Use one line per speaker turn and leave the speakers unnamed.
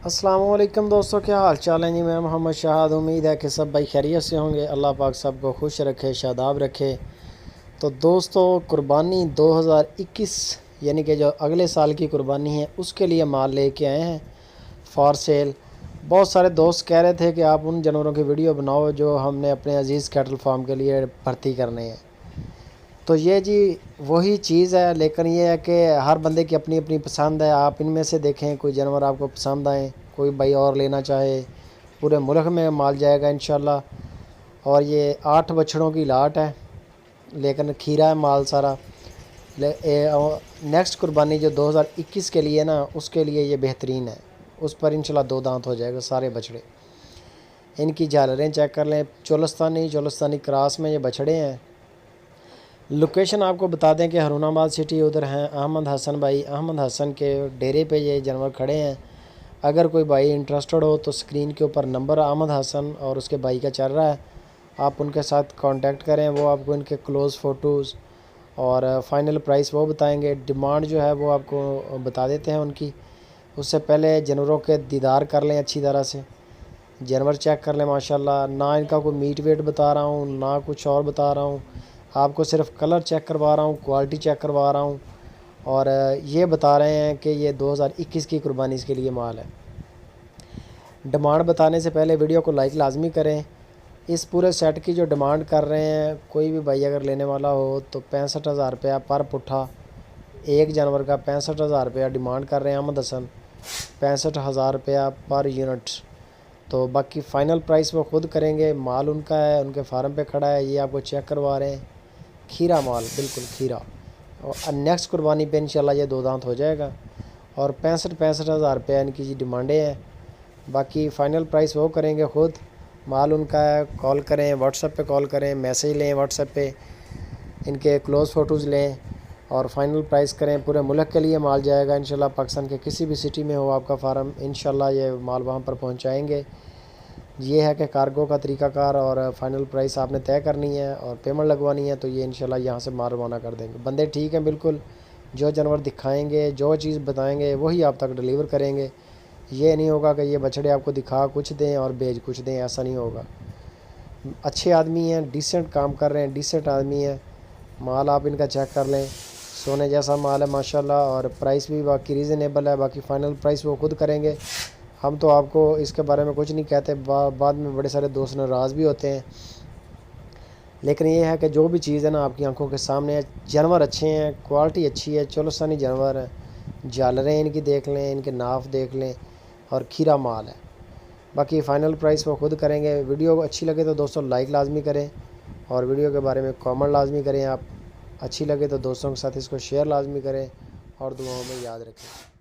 अस्सलाम वालेकुम दोस्तों, क्या हाल चाल है जी। मैं मोहम्मद शाहाद। उम्मीद है कि सब भाई खैरियत से होंगे। अल्लाह पाक सबको खुश रखे, शादाब रखे। तो दोस्तों, कुर्बानी 2021 यानी कि जो अगले साल की कुर्बानी है उसके लिए माल लेके आए हैं फॉर सेल। बहुत सारे दोस्त कह रहे थे कि आप उन जानवरों की वीडियो बनाओ जो हमने अपने अजीज़ कैटल फार्म के लिए भर्ती करने हैं। तो ये जी वही चीज़ है, लेकिन ये है कि हर बंदे की अपनी अपनी पसंद है। आप इनमें से देखें कोई जानवर आपको पसंद आए, कोई भाई और लेना चाहे, पूरे मुल्क में माल जाएगा इंशाल्लाह। और ये 8 बछड़ों की लाट है, लेकिन खीरा है माल सारा। नेक्स्ट कुर्बानी जो 2021 के लिए ना, उसके लिए ये बेहतरीन है। उस पर इंशाल्लाह 2 दांत हो जाएगा सारे बछड़े। इनकी झालरें चेक कर लें, चोलस्तानी क्रॉस में ये बछड़े हैं। लोकेशन आपको बता दें कि हरुणाबाद सिटी उधर हैं अहमद हसन भाई। अहमद हसन के डेरे पे ये जानवर खड़े हैं। अगर कोई भाई इंटरेस्टेड हो तो स्क्रीन के ऊपर नंबर अहमद हसन और उसके भाई का चल रहा है, आप उनके साथ कांटेक्ट करें। वो आपको इनके क्लोज़ फ़ोटोज़ और फ़ाइनल प्राइस वो बताएंगे। डिमांड जो है वो आपको बता देते हैं उनकी। उससे पहले जानवरों के दीदार कर लें अच्छी तरह से, जानवर चेक कर लें माशाल्लाह। ना इनका कोई मीट वेट बता रहा हूँ, ना कुछ और बता रहा हूँ, आपको सिर्फ कलर चेक करवा रहा हूँ, क्वालिटी चेक करवा रहा हूँ। और ये बता रहे हैं कि ये 2021 की कुर्बानी के लिए माल है। डिमांड बताने से पहले वीडियो को लाइक लाजमी करें। इस पूरे सेट की जो डिमांड कर रहे हैं, कोई भी भाई अगर लेने वाला हो तो 65,000 रुपया पर पुट्ठा, एक जानवर का 65,000 रुपया डिमांड कर रहे हैं अहमद हसन। 65,000 रुपया पर यूनिट। तो बाकी फ़ाइनल प्राइस वो खुद करेंगे। माल उनका है, उनके फार्म पे खड़ा है, ये आपको चेक करवा रहे हैं। खीरा माल, बिल्कुल खीरा। और नेक्स्ट कुर्बानी पे इंशाल्लाह ये 2 दांत हो जाएगा। और 65,000 रुपया इनकी जी डिमांडें हैं। बाकी फ़ाइनल प्राइस वो करेंगे खुद। माल उनका है। कॉल करें, व्हाट्सएप पे कॉल करें, मैसेज लें व्हाट्सएप पे, इनके क्लोज़ फ़ोटोज़ लें और फ़ाइनल प्राइस करें। पूरे मुल्क के लिए माल जाएगा इंशाल्लाह। पाकिस्तान के किसी भी सिटी में हो आपका फार्म, इंशाल्लाह ये माल वहाँ पर पहुँचाएँगे। ये है कि कार्गो का तरीक़ाकार और फ़ाइनल प्राइस आपने तय करनी है और पेमेंट लगवानी है, तो ये इंशाल्लाह यहाँ से माल रवाना कर देंगे। बंदे ठीक हैं बिल्कुल, जो जानवर दिखाएंगे, जो चीज़ बताएंगे वही आप तक डिलीवर करेंगे। ये नहीं होगा कि ये बछड़े आपको दिखा कुछ दें और बेच कुछ दें, ऐसा नहीं होगा। अच्छे आदमी हैं, डिसेंट काम कर रहे हैं, डिसेंट आदमी हैं। माल आप इनका चेक कर लें, सोने जैसा माल है माशाल्लाह। और प्राइस भी बाकी रीज़नेबल है। बाकी फ़ाइनल प्राइस वो खुद करेंगे। हम तो आपको इसके बारे में कुछ नहीं कहते, बाद में बड़े सारे दोस्त नाराज़ भी होते हैं। लेकिन ये है कि जो भी चीज़ है ना आपकी आंखों के सामने है। जानवर अच्छे हैं, क्वालिटी अच्छी है, चोलस्तानी जानवर है। झालरें इनकी देख लें, इनके नाफ देख लें और खीरा माल है। बाकी फ़ाइनल प्राइस वो खुद करेंगे। वीडियो अच्छी लगे तो दोस्तों लाइक लाजमी करें और वीडियो के बारे में कमेंट लाजमी करें। आप अच्छी लगे तो दोस्तों के साथ इसको शेयर लाजमी करें और दुआओं में याद रखें।